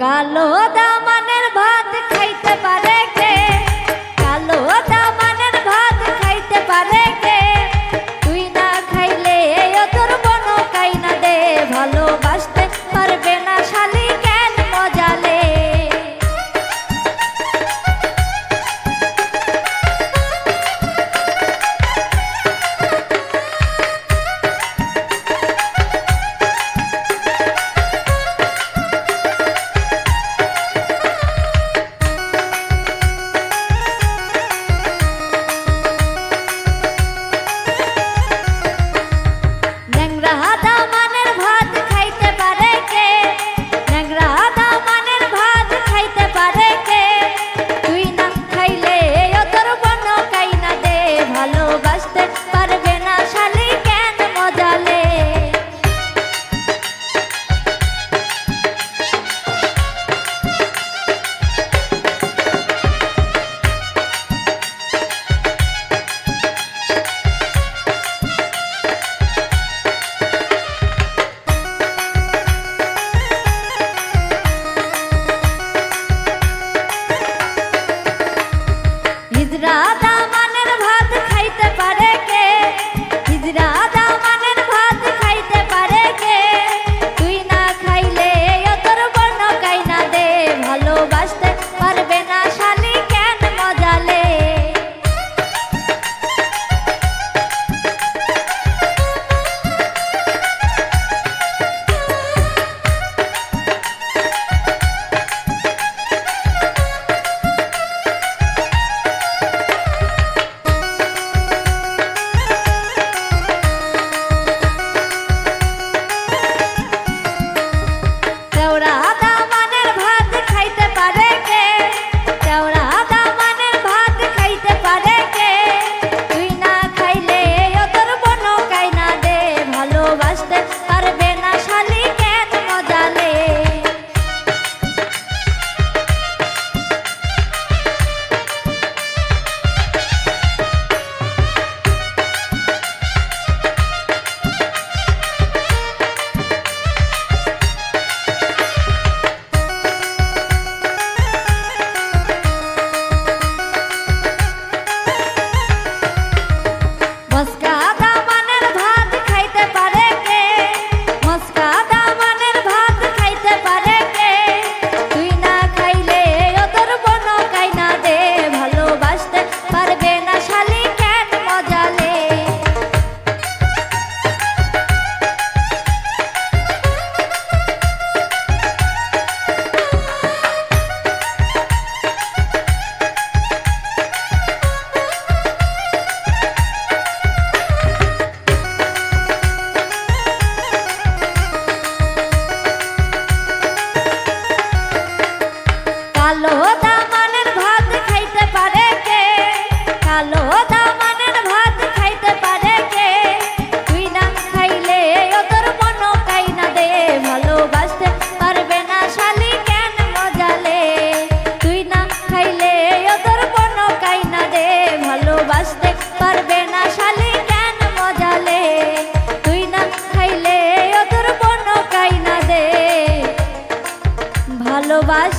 কালো দামানের ভাত খাইতে পারে কে? কালো দামানের ভাত খাইতে পারে কে? তুই না খাইলে ও তোর বনো কাইনা দে, ভালোবাসতে পারবে না শালি কেন মজালে। হিজরা দামানের ভাত খাইতে পারে কে? হিজরা দামানের ভাত খাইতে পারে কে? তুই না খাইলে ও তোর বনো কাইনা দে, ভালোবাসতে পারবে না শালি কেন মজালে। কালো দামানের ভাত খাইতে পারে কে? কালো দামানের ভাত খাইতে পারে কে? তুই না খাইলে ও তোর বনো কাইনা দে, ভালোবাসতে পারবে না শালি কেন মজালে। তুই না খাইলে ও তোর বনো কাইনা দে, ভালোবাসতে পারবে না শালি কেন মজালে। তুই না খাইলে ও তোর বনো কাইনা দে, ভালোবাস